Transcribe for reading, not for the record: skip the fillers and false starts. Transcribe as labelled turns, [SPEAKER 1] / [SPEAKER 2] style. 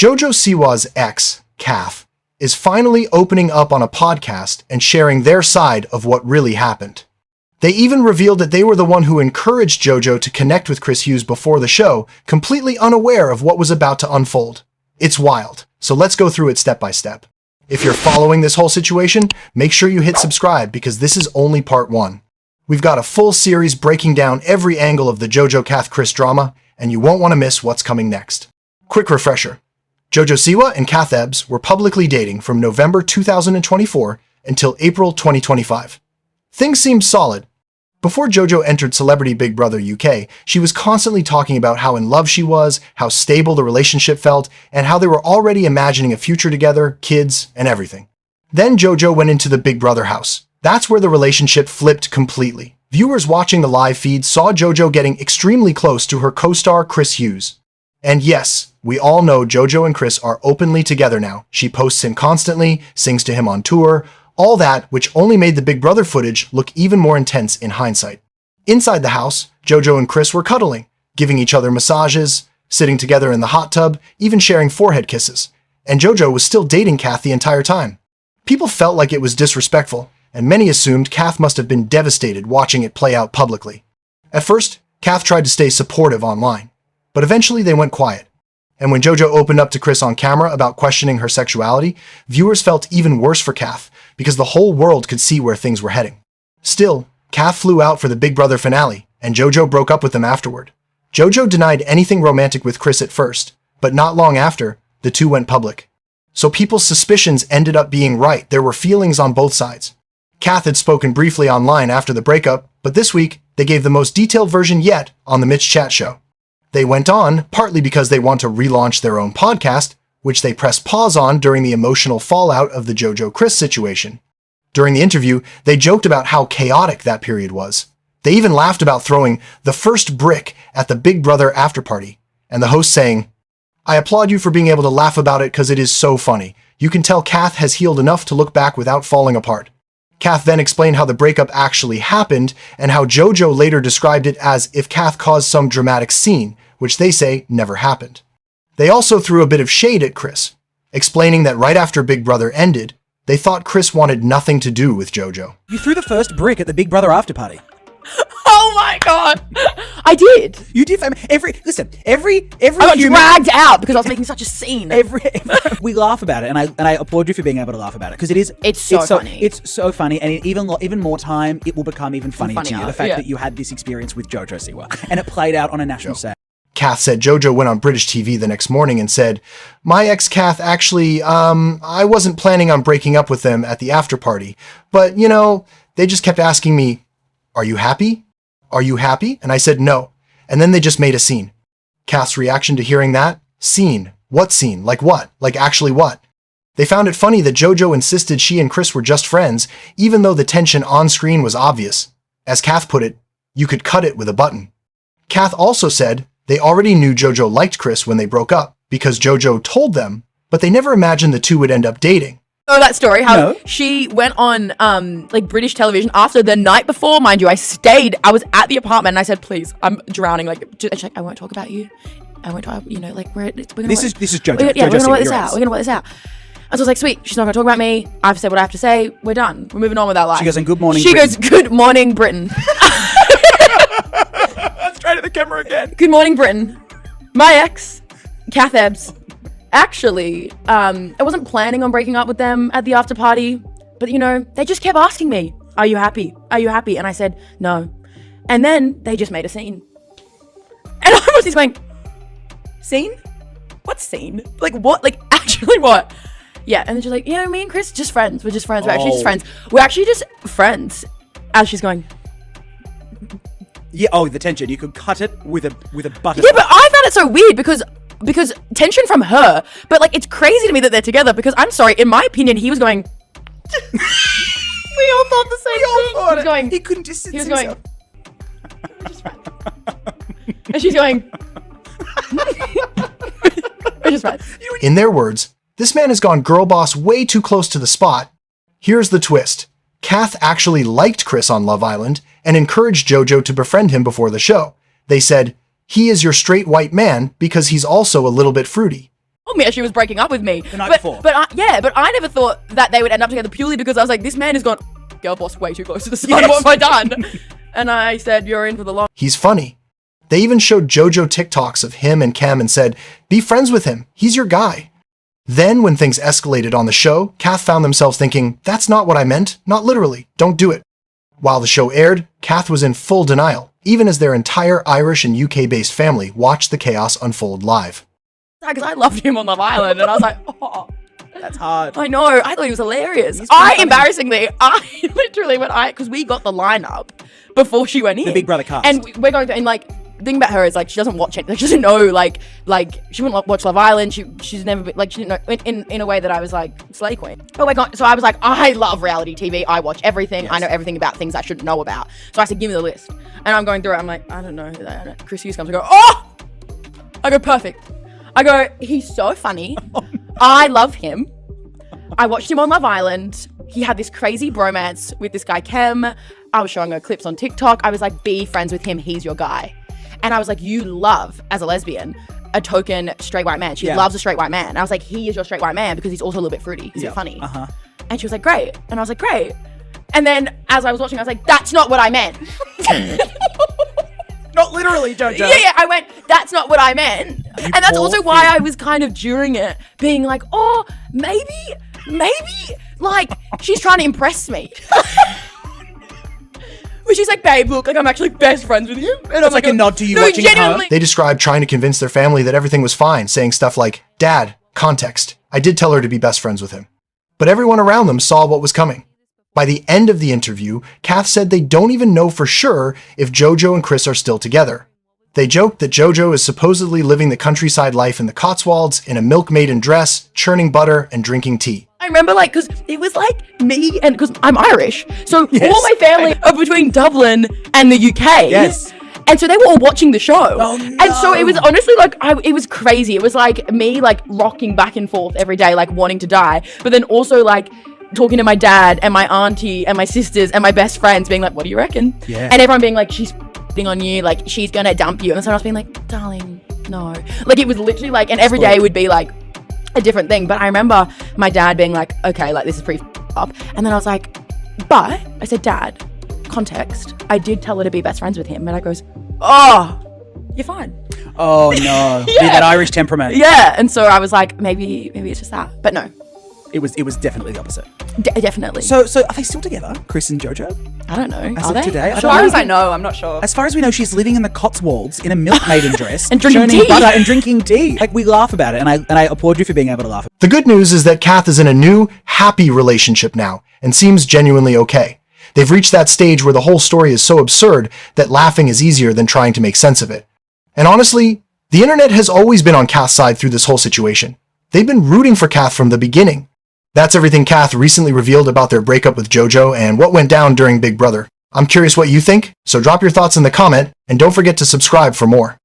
[SPEAKER 1] Jojo Siwa's ex, Kath, is finally opening up on a podcast and sharing their side of what really happened. They even revealed that they were the one who encouraged Jojo to connect with Chris Hughes before the show, completely unaware of what was about to unfold. It's wild, so let's go through it step by step. If you're following this whole situation, make sure you hit subscribe because this is only part 1. We've got a full series breaking down every angle of the Jojo Kath Chris drama, and you won't want to miss what's coming next. Quick refresher. Jojo Siwa and Kath Ebbs were publicly dating from November 2024 until April 2025. Things seemed solid. Before Jojo entered Celebrity Big Brother UK, she was constantly talking about how in love she was, how stable the relationship felt, and how they were already imagining a future together, kids, and everything. Then Jojo went into the Big Brother house. That's where the relationship flipped completely. Viewers watching the live feed saw Jojo getting extremely close to her co-star Chris Hughes. And yes, we all know Jojo and Chris are openly together now. She posts him constantly, sings to him on tour, all that which only made the Big Brother footage look even more intense in hindsight. Inside the house, Jojo and Chris were cuddling, giving each other massages, sitting together in the hot tub, even sharing forehead kisses. And Jojo was still dating Kath the entire time. People felt like it was disrespectful, and many assumed Kath must have been devastated watching it play out publicly. At first, Kath tried to stay supportive online, but eventually they went quiet. And when Jojo opened up to Chris on camera about questioning her sexuality, viewers felt even worse for Kath because the whole world could see where things were heading. Still, Kath flew out for the Big Brother finale, and Jojo broke up with him afterward. Jojo denied anything romantic with Chris at first, but not long after, the two went public. So people's suspicions ended up being right. There were feelings on both sides. Kath had spoken briefly online after the breakup, but this week, they gave the most detailed version yet on the Mitch Chat Show. They went on, partly because they want to relaunch their own podcast, which they pressed pause on during the emotional fallout of the Jojo-Chris situation. During the interview, they joked about how chaotic that period was. They even laughed about throwing the first brick at the Big Brother after-party, and the host saying, "I applaud you for being able to laugh about it because it is so funny. You can tell Kath has healed enough to look back without falling apart." Kath then explained how the breakup actually happened, and how Jojo later described it as if Kath caused some dramatic scene, which they say never happened. They also threw a bit of shade at Chris, explaining that right after Big Brother ended, they thought Chris wanted nothing to do with Jojo.
[SPEAKER 2] You threw the first brick at the Big Brother after party.
[SPEAKER 3] Oh my god! I did.
[SPEAKER 2] You did. Every
[SPEAKER 3] I got dragged out because I was making such a scene.
[SPEAKER 2] We laugh about it, and I applaud you for being able to laugh about it because it is.
[SPEAKER 3] It's so funny.
[SPEAKER 2] It's so funny, and even more time, it will become even funnier to you. The fact
[SPEAKER 3] yeah.
[SPEAKER 2] that you had this experience with Jojo Siwa, and it played out on a national stage.
[SPEAKER 1] Kath said Jojo went on British TV the next morning and said, "My ex Kath actually, I wasn't planning on breaking up with them at the after party, but you know, they just kept asking me, 'Are you happy? Are you happy?' And I said no. And then they just made a scene." Kath's reaction to hearing that? Scene. What scene? Like what? Like actually what? They found it funny that Jojo insisted she and Chris were just friends, even though the tension on screen was obvious. As Kath put it, you could cut it with a button. Kath also said they already knew Jojo liked Chris when they broke up because Jojo told them, but they never imagined the two would end up dating.
[SPEAKER 3] Oh, that story, how she went on like British television after the night before, mind you. I was at the apartment and I said, "Please, I'm drowning." Like, she's like, "I won't talk about you. I won't talk, you know, like we're gonna
[SPEAKER 2] This is Jojo.
[SPEAKER 3] Yeah,
[SPEAKER 2] Jojo
[SPEAKER 3] we're gonna work this
[SPEAKER 2] Siwa,
[SPEAKER 3] out. We're gonna work this out." And so I was like, "Sweet, she's not gonna talk about me. I've said what I have to say. We're done. We're moving on with our life."
[SPEAKER 2] She goes, "And good morning,
[SPEAKER 3] She
[SPEAKER 2] Britain."
[SPEAKER 3] goes, "Good morning, Britain."
[SPEAKER 2] Straight at the camera again.
[SPEAKER 3] Good morning, Britain. My ex, Kath Ebbs, actually, I wasn't planning on breaking up with them at the after party, but you know, they just kept asking me, "Are you happy? Are you happy?" And I said, "No." And then they just made a scene. And I was just going, "Scene? What scene? Like what? Like actually what?" Yeah, and then she's like, "You know, me and Chris, just friends. We're just friends. We're actually just friends. We're actually just friends." As she's going,
[SPEAKER 2] Yeah. Oh, the tension. You could cut it with a butter.
[SPEAKER 3] yeah, but I found it so weird because tension from her, but like it's crazy to me that they're together because I'm sorry, in my opinion, he was going. We all thought the same thing. He was going.
[SPEAKER 2] He couldn't distance
[SPEAKER 3] He was
[SPEAKER 2] himself.
[SPEAKER 3] going. We're just friends. And she's going. We're just friends.
[SPEAKER 1] In their words, this man has gone girl boss way too close to the spot. Here's the twist. Kath actually liked Chris on Love Island and encouraged Jojo to befriend him before the show. They said, "He is your straight white man because he's also a little bit fruity."
[SPEAKER 3] told me she was breaking up with me.
[SPEAKER 2] The night before.
[SPEAKER 3] But I never thought that they would end up together purely because I was like, this man has gone, girl boss, way too close to the sun.
[SPEAKER 2] Yes.
[SPEAKER 3] What have I done? And I said, you're in for the long.
[SPEAKER 1] He's funny. They even showed Jojo TikToks of him and Cam and said, be friends with him. He's your guy. Then, when things escalated on the show, Kath found themselves thinking, that's not what I meant. Not literally. Don't do it. While the show aired, Kath was in full denial, even as their entire Irish and UK-based family watched the chaos unfold live.
[SPEAKER 3] Because I loved him on Love Island, and I was like, oh.
[SPEAKER 2] That's hard.
[SPEAKER 3] I know. I thought he was hilarious.
[SPEAKER 2] Embarrassingly,
[SPEAKER 3] Literally, because we got the lineup before she went in.
[SPEAKER 2] The Big Brother cast.
[SPEAKER 3] And we're going to, and like, the thing about her is like, she doesn't watch it. Like, she doesn't know, like, she wouldn't watch Love Island. She's never been, like, she didn't know, in a way that I was like, Slay Queen. Oh my God. So I was like, I love reality TV. I watch everything. Yes. I know everything about things I shouldn't know about. So I said, give me the list. And I'm going through it. I'm like, I don't know who that is. Chris Hughes comes. I go, oh! I go, perfect. I go, he's so funny. Oh, no. I love him. I watched him on Love Island. He had this crazy bromance with this guy, Kem. I was showing her clips on TikTok. I was like, be friends with him. He's your guy. And I was like, you love, as a lesbian, a token straight white man. She loves a straight white man. And I was like, he is your straight white man because he's also a little bit fruity. He's a bit funny.
[SPEAKER 2] Uh-huh.
[SPEAKER 3] And she was like, great. And I was like, great. And then as I was watching, I was like, that's not what I meant.
[SPEAKER 2] Not literally, Jojo.
[SPEAKER 3] Yeah, I went, that's not what I meant. And that's also why I was kind of during it being like, oh, maybe, like, she's trying to impress me. Where she's like, babe, look, like, I'm actually best friends with you. And
[SPEAKER 2] it's like a nod to you watching at home.
[SPEAKER 1] They described trying to convince their family that everything was fine, saying stuff like, Dad, context. I did tell her to be best friends with him. But everyone around them saw what was coming. By the end of the interview, Kath said they don't even know for sure if Jojo and Chris are still together. They joked that Jojo is supposedly living the countryside life in the Cotswolds in a milkmaiden dress, churning butter and drinking tea.
[SPEAKER 3] I remember, like, because it was like me and because I'm Irish, so all my family are between Dublin and the UK.
[SPEAKER 2] Yes.
[SPEAKER 3] And so they were all watching the show.
[SPEAKER 2] Oh, no.
[SPEAKER 3] And so it was honestly like, it was crazy. It was like me like rocking back and forth every day, like wanting to die, but then also like talking to my dad and my auntie and my sisters and my best friends being like, what do you reckon?
[SPEAKER 2] Yeah.
[SPEAKER 3] And everyone being like, she's f***ing on you, like she's gonna dump you. And someone else being like, darling, no. Like it was literally like, and every day would be like a different thing. But I remember my dad being like, okay, like this is pretty up. And then I was like, but I said, Dad, context, I did tell her to be best friends with him. And I goes, oh, you're fine.
[SPEAKER 2] Oh no. Yeah. That Irish temperament.
[SPEAKER 3] Yeah. And so I was like, maybe it's just that. But no.
[SPEAKER 2] It was definitely the opposite.
[SPEAKER 3] Definitely.
[SPEAKER 2] So are they still together, Chris and Jojo?
[SPEAKER 3] I don't know.
[SPEAKER 2] As
[SPEAKER 3] Are
[SPEAKER 2] of
[SPEAKER 3] they?
[SPEAKER 2] today?
[SPEAKER 4] As far as I know, I'm not sure.
[SPEAKER 2] As far as we know, she's living in the Cotswolds in a milkmaiden dress
[SPEAKER 3] and drinking
[SPEAKER 2] churning
[SPEAKER 3] tea.
[SPEAKER 2] butter and drinking tea. Like we laugh about it, and I applaud you for being able to laugh.
[SPEAKER 1] The good news is that Kath is in a new, happy relationship now and seems genuinely okay. They've reached that stage where the whole story is so absurd that laughing is easier than trying to make sense of it. And honestly, the internet has always been on Kath's side through this whole situation. They've been rooting for Kath from the beginning. That's everything Kath recently revealed about their breakup with Jojo and what went down during Big Brother. I'm curious what you think, so drop your thoughts in the comment and don't forget to subscribe for more.